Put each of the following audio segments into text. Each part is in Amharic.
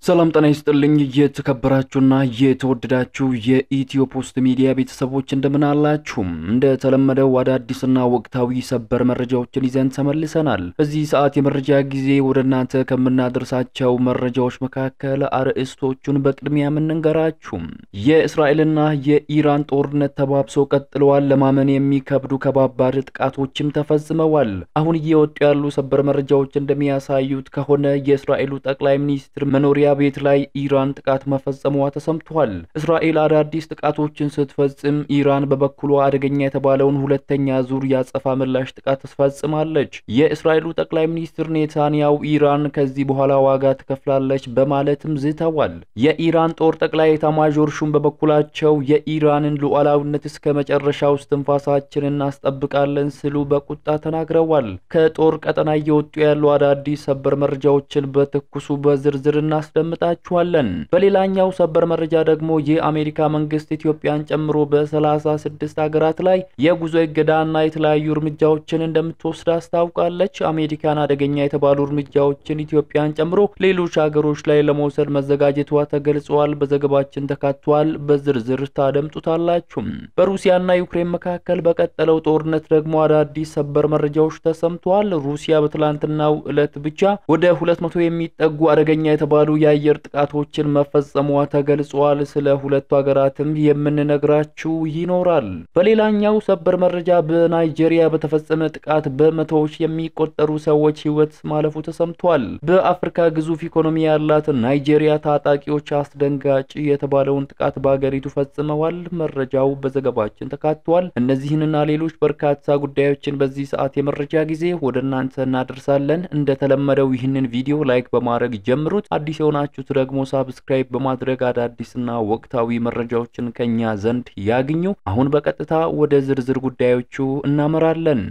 ሰላም ጤና ይስጥልኝ የተከበራችሁና የተወደዳችሁ የኢትዮ ፖስት ሚዲያ ቤተሰቦች እንደምን አላችሁ እንደ ተለመደው አዳዲስና ወቅታዊ ሰበር መረጃዎችን ይዘን ተመልሰናል በዚህ ሰዓት የመረጃ ጊዜ ወደናንተ ከመናደርሳቸው መረጃዎች መካከል አርዕስቶቹን በቅድሚያ እንንገራችሁ የእስራኤልና የኢራን ጦርነት ተባብሶ ቀጥሏል ለማመን የሚከብዱ ከባባድ ጥቃቶችም ተፈጽመዋል አሁን እየወጡ ያሉ ሰበር መረጃዎች እንደሚያሳዩት ከሆነ የእስራኤሉ ጠቅላይ ሚኒስትር መኖሪያ ቤት ላይ ኢራን ጥቃት መፈጸሟ ተሰምቷል እስራኤል አዳዲስ ጥቃቶችን ስትፈጽም ኢራን በበኩሏ አደገኛ የተባለውን ሁለተኛ ዙር ያጸፋ ምላሽ ጥቃት ተፈጽማለች የእስራኤሉ ጠቅላይ ሚኒስትር ኔታንያሁ ኢራን ከዚህ በኋላ ዋጋ ትከፍላለች በማለትም ዝተዋል የኢራን ጦር ጠቅላይ ኤታማዦር ሹም በበኩላቸው የኢራንን ሉዓላዊነት እስከ መጨረሻው እስትንፋሳችንን እናስጠብቃለን ሲሉ በቁጣ ተናግረዋል ከጦር ቀጠና እየወጡ ያሉ አዳዲስ ሰበር መረጃዎችን በትኩሱ በዝርዝር እናስደምጣችኋለን በሌላኛው ሰበር መረጃ ደግሞ የአሜሪካ መንግስት ኢትዮጵያን ጨምሮ በ36 ሀገራት ላይ የጉዞ እገዳና የተለያዩ እርምጃዎችን እንደምትወስድ አስታውቃለች አሜሪካን አደገኛ የተባሉ እርምጃዎችን ኢትዮጵያን ጨምሮ ሌሎች ሀገሮች ላይ ለመውሰድ መዘጋጀቷ ተገልጿል በዘገባችን ተካቷል በዝርዝር ታደምጡታላችሁ በሩሲያና ዩክሬን መካከል በቀጠለው ጦርነት ደግሞ አዳዲስ ሰበር መረጃዎች ተሰምቷል ሩሲያ በትላንትናው ዕለት ብቻ ወደ 200 የሚጠጉ አደገኛ የተባሉ የአየር ጥቃቶችን መፈጸሟ ተገልጿል ስለ ሁለቱ ሀገራትም የምንነግራችሁ ይኖራል በሌላኛው ሰበር መረጃ በናይጄሪያ በተፈጸመ ጥቃት በመቶዎች የሚቆጠሩ ሰዎች ህይወት ማለፉ ተሰምቷል በአፍሪካ ግዙፍ ኢኮኖሚ ያላት ናይጄሪያ ታጣቂዎች አስደንጋጭ የተባለውን ጥቃት በአገሪቱ ፈጽመዋል መረጃው በዘገባችን ተካቷል እነዚህንና ሌሎች በርካታ ጉዳዮችን በዚህ ሰዓት የመረጃ ጊዜ ወደናንተ እናደርሳለን እንደተለመደው ይህንን ቪዲዮ ላይክ በማድረግ ጀምሩት አዲስ የሆናችሁት ደግሞ ሰብስክራይብ በማድረግ አዳዲስና ወቅታዊ መረጃዎችን ከኛ ዘንድ ያግኙ አሁን በቀጥታ ወደ ዝርዝር ጉዳዮቹ እናመራለን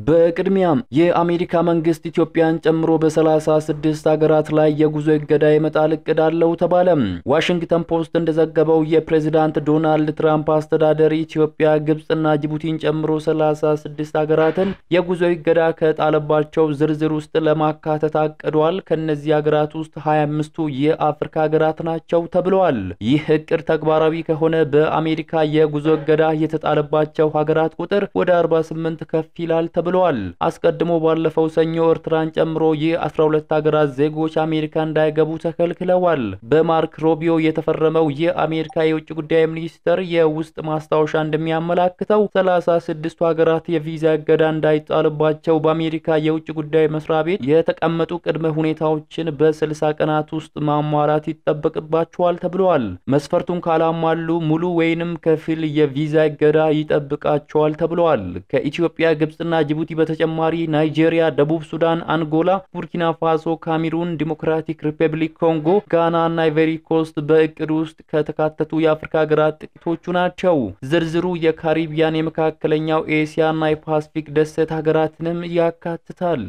በቅድሚያም የአሜሪካ መንግስት ኢትዮጵያን ጨምሮ በ36 ሀገራት ላይ የጉዞ እገዳ የመጣል እቅድ አለው ተባለ ዋሽንግተን ፖስት እንደዘገበው የፕሬዝዳንት ዶናልድ ትራምፕ አስተዳደር ኢትዮጵያ ግብጽና ጅቡቲን ጨምሮ 36 ሀገራትን የጉዞ እገዳ ከጣለባቸው ዝርዝር ውስጥ ለማካተት አቅዷል ከነዚህ ሀገራት ውስጥ 25ቱ የአፍሪካ ሀገራት ናቸው ተብሏል ይህ እቅድ ተግባራዊ ከሆነ በአሜሪካ የጉዞ እገዳ የተጣለባቸው ሀገራት ቁጥር ወደ 48 ከፍ ይላል ተብሏል አስቀድሞ ባለፈው ሰኞ ኤርትራን ጨምሮ የ12 ሀገራት ዜጎች አሜሪካ እንዳይገቡ ተከልክለዋል በማርክ ሮቢዮ የተፈረመው የአሜሪካ የውጭ ጉዳይ ሚኒስትር የውስጥ ማስታወሻ እንደሚያመለክተው 36 ሀገራት የቪዛ እገዳ እንዳይጣልባቸው በአሜሪካ የውጭ ጉዳይ መስሪያ ቤት የተቀመጡ ቅድመ ሁኔታዎችን በ60 ቀናት ውስጥ ማሟላት ይጠበቅባቸዋል ተብሏል መስፈርቱን ካላሟሉ ሙሉ ወይንም ከፊል የቪዛ እገዳ ይጠብቃቸዋል ተብሏል ከኢትዮጵያ ግብጽና ጅቡቲ በተጨማሪ ናይጄሪያ ደቡብ ሱዳን አንጎላ ቡርኪና ፋሶ ካሜሩን ዲሞክራቲክ ሪፐብሊክ ኮንጎ ጋና እና አይቨሪ ኮስት በእቅዱ ውስጥ ከተካተቱ የአፍሪካ ሀገራት ጥቂቶቹ ናቸው ዝርዝሩ የካሪቢያን የመካከለኛው ኤሲያ እና የፓሲፊክ ደሴት ሀገራትንም ያካትታል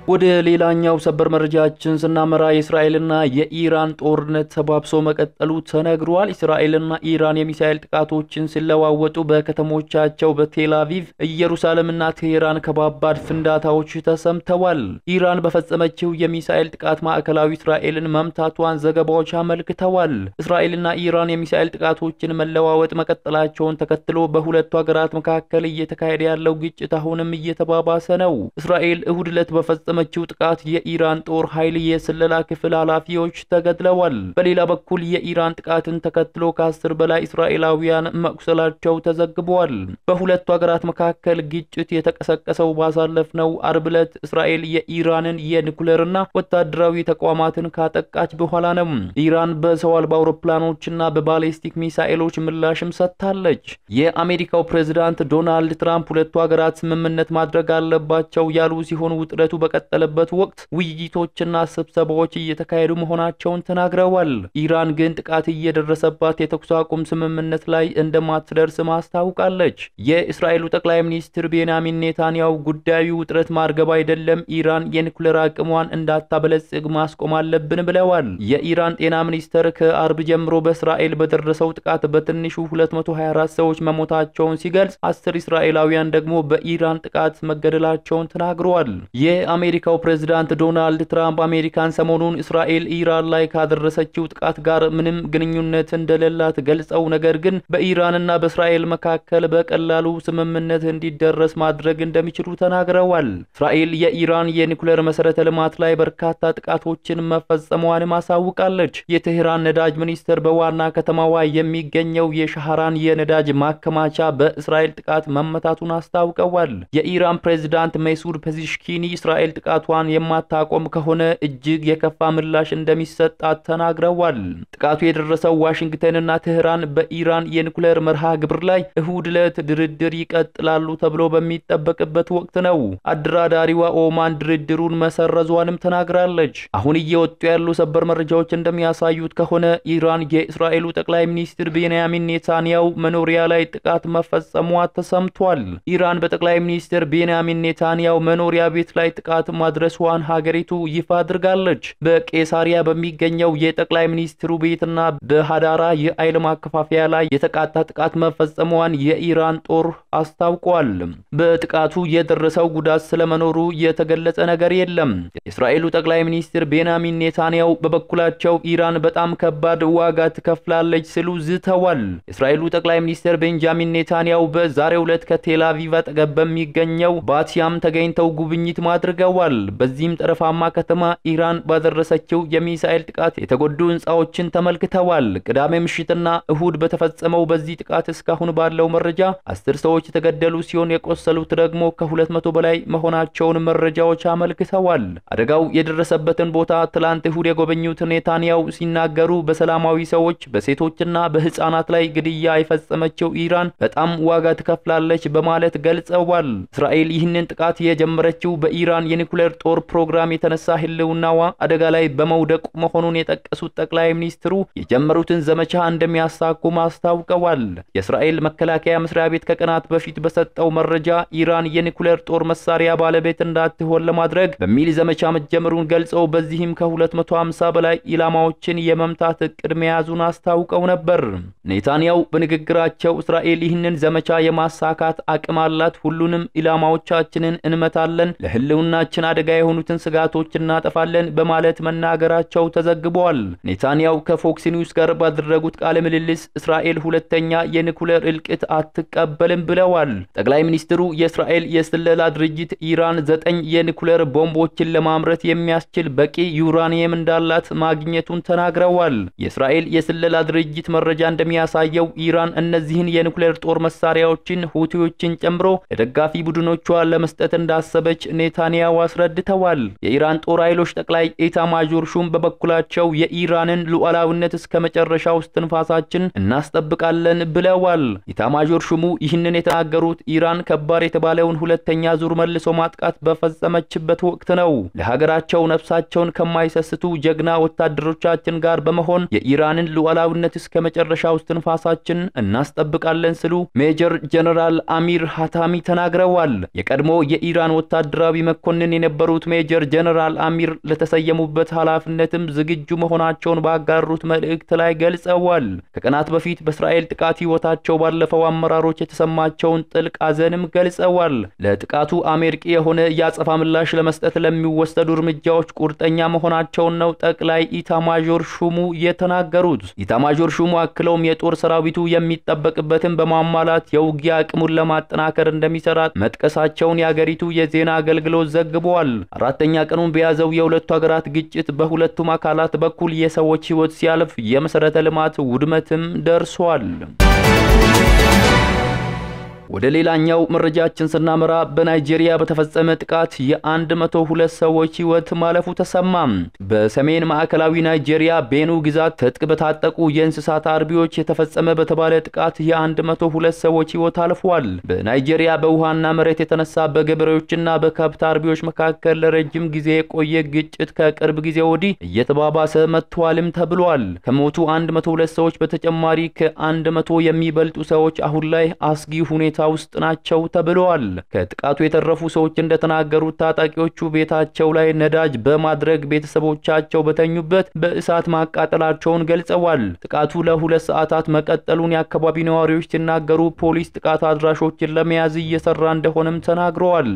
ወደ ሌላኛው ሰበር መረጃችን ስናመራ የእስራኤልና የኢራን ጦርነት ተባብሶ መቀጠሉ ተነግሯል እስራኤልና ኢራን የሚሳኤል ጥቃቶችን ሲለዋወጡ በከተሞቻቸው በቴል አቪቭ ኢየሩሳሌምና ቴሄራን ከባባድ ፍንዳታዎች ተሰምተዋል ኢራን በፈጸመችው የሚሳኤል ጥቃት ማዕከላዊ እስራኤልን መምታቷን ዘገባዎች አመልክተዋል እስራኤልና ኢራን የሚሳኤል ጥቃቶችን መለዋወጥ መቀጠላቸውን ተከትሎ በሁለቱ ሀገራት መካከል እየተካሄደ ያለው ግጭት አሁንም እየተባባሰ ነው እስራኤል እሁድ ዕለት በፈጸመችው ጥቃት የኢራን ጦር ኃይል የስለላ ክፍል ኃላፊዎች ተገድለዋል በሌላ በኩል የኢራን ጥቃትን ተከትሎ ከ10 በላይ እስራኤላውያን መቁሰላቸው ተዘግቧል በሁለቱ ሀገራት መካከል ግጭት የተቀሰቀሰው ባሳለፍነው አርብ ዕለት እስራኤል የኢራንን የኒኩሌርና ወታደራዊ ተቋማትን ካጠቃች በኋላ ነው ኢራን በሰው አልባ አውሮፕላኖችና በባሊስቲክ ሚሳኤሎች ምላሽም ሰጥታለች የአሜሪካው ፕሬዝዳንት ዶናልድ ትራምፕ ሁለቱ ሀገራት ስምምነት ማድረግ አለባቸው ያሉ ሲሆን ውጥረቱ በቀጣይ በቀጠለበት ወቅት ውይይቶችና ስብሰባዎች እየተካሄዱ መሆናቸውን ተናግረዋል። ኢራን ግን ጥቃት እየደረሰባት የተኩስ አቁም ስምምነት ላይ እንደማትደርስ ማስታወቃለች። የእስራኤሉ ጠቅላይ ሚኒስትር ቤንያሚን ኔታንያሁ ጉዳዩ ውጥረት ማርገብ አይደለም፣ ኢራን የኒኩሌር አቅሟን እንዳታበለጽግ ማስቆም አለብን ብለዋል። የኢራን ጤና ሚኒስትር ከአርብ ጀምሮ በእስራኤል በደረሰው ጥቃት በትንሹ 224 ሰዎች መሞታቸውን ሲገልጽ 10 እስራኤላውያን ደግሞ በኢራን ጥቃት መገደላቸውን ተናግረዋል። የአሜሪካው ፕሬዝዳንት ዶናልድ ትራምፕ አሜሪካን ሰሞኑን እስራኤል ኢራን ላይ ካደረሰችው ጥቃት ጋር ምንም ግንኙነት እንደሌላት ገልጸው ነገር ግን በኢራንና በእስራኤል መካከል በቀላሉ ስምምነት እንዲደረስ ማድረግ እንደሚችሉ ተናግረዋል። እስራኤል የኢራን የኒኩሌር መሰረተ ልማት ላይ በርካታ ጥቃቶችን መፈጸሟን ማሳውቃለች። የቴህራን ነዳጅ ሚኒስትር በዋና ከተማዋ የሚገኘው የሻህራን የነዳጅ ማከማቻ በእስራኤል ጥቃት መመታቱን አስታውቀዋል። የኢራን ፕሬዝዳንት መሱድ ፔዜሽኪኒ እስራኤል ጥቃቷን የማታቆም ከሆነ እጅግ የከፋ ምላሽ እንደሚሰጣት ተናግረዋል። ጥቃቱ የደረሰው ዋሽንግተንና ቴህራን በኢራን የኒኩሌር መርሃ ግብር ላይ እሁድ ዕለት ድርድር ይቀጥላሉ ተብሎ በሚጠበቅበት ወቅት ነው። አደራዳሪዋ ኦማን ድርድሩን መሰረዟንም ተናግራለች። አሁን እየወጡ ያሉ ሰበር መረጃዎች እንደሚያሳዩት ከሆነ ኢራን የእስራኤሉ ጠቅላይ ሚኒስትር ቤንያሚን ኔታንያሁ መኖሪያ ላይ ጥቃት መፈጸሟ ተሰምቷል። ኢራን በጠቅላይ ሚኒስትር ቤንያሚን ኔታንያሁ መኖሪያ ቤት ላይ ጥቃት ማድረሷን ሀገሪቱ ይፋ አድርጋለች። በቄሳሪያ በሚገኘው የጠቅላይ ሚኒስትሩ ቤትና በሃዳራ የኃይል ማከፋፈያ ላይ የተቃጣ ጥቃት መፈጸሟን የኢራን ጦር አስታውቋል። በጥቃቱ የደረሰው ጉዳት ስለመኖሩ የተገለጸ ነገር የለም። የእስራኤሉ ጠቅላይ ሚኒስትር ቤንያሚን ኔታንያሁ በበኩላቸው ኢራን በጣም ከባድ ዋጋ ትከፍላለች ሲሉ ዝተዋል። የእስራኤሉ ጠቅላይ ሚኒስትር ቤንጃሚን ኔታንያሁ በዛሬው ዕለት ከቴል አቪቭ አጠገብ በሚገኘው ባቲያም ተገኝተው ጉብኝት ማድረገዋል። በዚህም ጠረፋማ ከተማ ኢራን ባደረሰችው የሚሳኤል ጥቃት የተጎዱ ህንጻዎችን ተመልክተዋል። ቅዳሜ ምሽትና እሁድ በተፈጸመው በዚህ ጥቃት እስካሁን ባለው መረጃ 10 ሰዎች የተገደሉ ሲሆን የቆሰሉት ደግሞ ከ200 በላይ መሆናቸውን መረጃዎች አመልክተዋል። አደጋው የደረሰበትን ቦታ ትላንት እሁድ የጎበኙት ኔታንያሁ ሲናገሩ በሰላማዊ ሰዎች በሴቶችና በህፃናት ላይ ግድያ የፈጸመችው ኢራን በጣም ዋጋ ትከፍላለች በማለት ገልጸዋል። እስራኤል ይህንን ጥቃት የጀመረችው በኢራን የኒኩሌር ጦር ፕሮግራም የተነሳ ህልውናዋ አደጋ ላይ በመውደቁ መሆኑን የጠቀሱት ጠቅላይ ሚኒስትሩ የጀመሩትን ዘመቻ እንደሚያሳኩ ማስታወቀዋል። የእስራኤል መከላከያ መስሪያ ቤት ከቀናት በፊት በሰጠው መረጃ ኢራን የኒኩሌር ጦር መሳሪያ ባለቤት እንዳትሆን ለማድረግ በሚል ዘመቻ መጀመሩን ገልጸው በዚህም ከ250 በላይ ኢላማዎችን የመምታት እቅድ መያዙን አስታውቀው ነበር። ኔታንያሁ በንግግራቸው እስራኤል ይህንን ዘመቻ የማሳካት አቅም አላት፣ ሁሉንም ኢላማዎቻችንን እንመታለን፣ ለህልውናችን አደጋ የሆኑትን ስጋቶች እናጠፋለን በማለት መናገራቸው ተዘግቧል። ኔታንያሁ ከፎክስ ኒውስ ጋር ባደረጉት ቃለ ምልልስ እስራኤል ሁለተኛ የኒኩሌር እልቂት አትቀበልም ብለዋል። ጠቅላይ ሚኒስትሩ የእስራኤል የስለላ ድርጅት ኢራን 9 የኒኩሌር ቦምቦችን ለማምረት የሚያስችል በቂ ዩራኒየም እንዳላት ማግኘቱን ተናግረዋል። የእስራኤል የስለላ ድርጅት መረጃ እንደሚያሳየው ኢራን እነዚህን የኒኩሌር ጦር መሳሪያዎችን ሁቲዎችን ጨምሮ ለደጋፊ ቡድኖቿ ለመስጠት እንዳሰበች ኔታንያሁ አስረድተዋል። የኢራን ጦር ኃይሎች ጠቅላይ ኤታማዦር ሹም በበኩላቸው የኢራንን ሉዓላዊነት እስከ መጨረሻው እስትንፋሳችን እናስጠብቃለን ብለዋል። ኤታማዦር ሹሙ ይህንን የተናገሩት ኢራን ከባድ የተባለውን ሁለተኛ ዙር መልሶ ማጥቃት በፈጸመችበት ወቅት ነው። ለሀገራቸው ነፍሳቸውን ከማይሰስቱ ጀግና ወታደሮቻችን ጋር በመሆን የኢራንን ሉዓላዊነት እስከ መጨረሻው እስትንፋሳችን እናስጠብቃለን ሲሉ ሜጀር ጀነራል አሚር ሃታሚ ተናግረዋል። የቀድሞ የኢራን ወታደራዊ መኮንን የነበሩት ሜጀር ጀነራል አሚር ለተሰየሙበት ኃላፊነትም ዝግጁ መሆናቸውን ባጋሩት መልእክት ላይ ገልጸዋል። ከቀናት በፊት በእስራኤል ጥቃት ህይወታቸው ባለፈው አመራሮች የተሰማቸውን ጥልቅ ሐዘንም ገልጸዋል። ለጥቃቱ አሜሪካ የሆነ ያጸፋ ምላሽ ለመስጠት ለሚወሰዱ እርምጃዎች ቁርጠኛ መሆናቸውን ነው ጠቅላይ ኢታማዦር ሹሙ የተናገሩት። ኢታማዦር ሹሙ አክለውም የጦር ሰራዊቱ የሚጠበቅበትን በማሟላት የውጊያ አቅሙን ለማጠናከር እንደሚሰራ መጥቀሳቸውን የሀገሪቱ የዜና አገልግሎት ዘግቧል። አራተኛ ቀኑን በያዘው የሁለቱ ሀገራት ግጭት በሁለቱም አካላት በኩል የሰዎች ህይወት ሲያልፍ የመሰረተ ልማት ውድመትም ደርሷል። ወደ ሌላኛው መረጃችን ስናመራ በናይጄሪያ በተፈጸመ ጥቃት የ102 ሰዎች ህይወት ማለፉ ተሰማ። በሰሜን ማዕከላዊ ናይጄሪያ ቤኑ ግዛት ትጥቅ በታጠቁ የእንስሳት አርቢዎች የተፈጸመ በተባለ ጥቃት የ102 ሰዎች ህይወት አልፏል። በናይጄሪያ በውሃና መሬት የተነሳ በገበሬዎችና በከብት አርቢዎች መካከል ለረጅም ጊዜ የቆየ ግጭት ከቅርብ ጊዜ ወዲህ እየተባባሰ መጥቷልም ተብሏል። ከሞቱ 102 ሰዎች በተጨማሪ ከ100 የሚበልጡ ሰዎች አሁን ላይ አስጊ ሁኔታ ውስጥ ናቸው ተብሏል። ከጥቃቱ የተረፉ ሰዎች እንደተናገሩት ታጣቂዎቹ ቤታቸው ላይ ነዳጅ በማድረግ ቤተሰቦቻቸው በተኙበት በእሳት ማቃጠላቸውን ገልጸዋል። ጥቃቱ ለ2 ሰዓታት መቀጠሉን የአካባቢ ነዋሪዎች ሲናገሩ ፖሊስ ጥቃት አድራሾችን ለመያዝ እየሰራ እንደሆነም ተናግረዋል።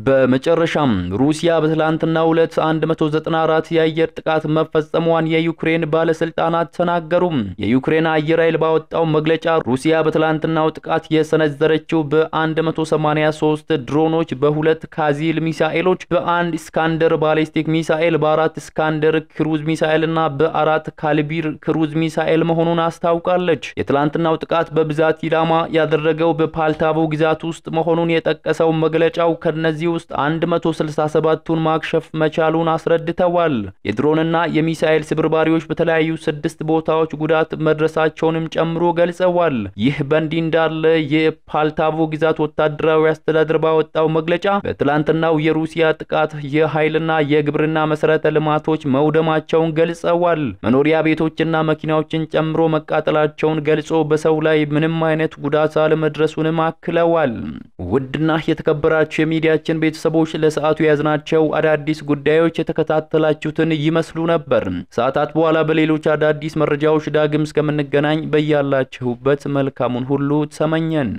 በመጨረሻም ሩሲያ በትላንትናው ዕለት 194 የአየር ጥቃት መፈጸሟን የዩክሬን ባለስልጣናት ተናገሩ። የዩክሬን አየር ኃይል ባወጣው መግለጫ ሩሲያ በትላንትናው ጥቃት የሰነዘረችው በ183 ድሮኖች፣ በ2 ካዚል ሚሳኤሎች፣ በ1 ስካንደር ባሊስቲክ ሚሳኤል፣ በ4 ስካንደር ክሩዝ ሚሳኤልና በ4 ካልቢር ክሩዝ ሚሳኤል መሆኑን አስታውቃለች። የትላንትናው ጥቃት በብዛት ኢላማ ያደረገው በፓልታቮ ግዛት ውስጥ መሆኑን የጠቀሰው መግለጫው ከነዚህ ውስጥ 167ቱን ማክሸፍ መቻሉን አስረድተዋል። የድሮንና የሚሳኤል ስብርባሪዎች በተለያዩ 6 ቦታዎች ጉዳት መድረሳቸውንም ጨምሮ ገልጸዋል። ይህ በእንዲህ እንዳለ የፓልታቮ ግዛት ወታደራዊ አስተዳደር ባወጣው መግለጫ በትላንትናው የሩሲያ ጥቃት የኃይልና የግብርና መሰረተ ልማቶች መውደማቸውን ገልጸዋል። መኖሪያ ቤቶችና መኪናዎችን ጨምሮ መቃጠላቸውን ገልጾ በሰው ላይ ምንም አይነት ጉዳት አለመድረሱንም አክለዋል። ውድና የተከበራችሁ የሚዲያችን ቤተሰቦች ለሰዓቱ ያዝናቸው አዳዲስ ጉዳዮች የተከታተላችሁትን ይመስሉ ነበር። ሰዓታት በኋላ በሌሎች አዳዲስ መረጃዎች ዳግም እስከምንገናኝ በያላችሁበት መልካሙን ሁሉ ተመኘን።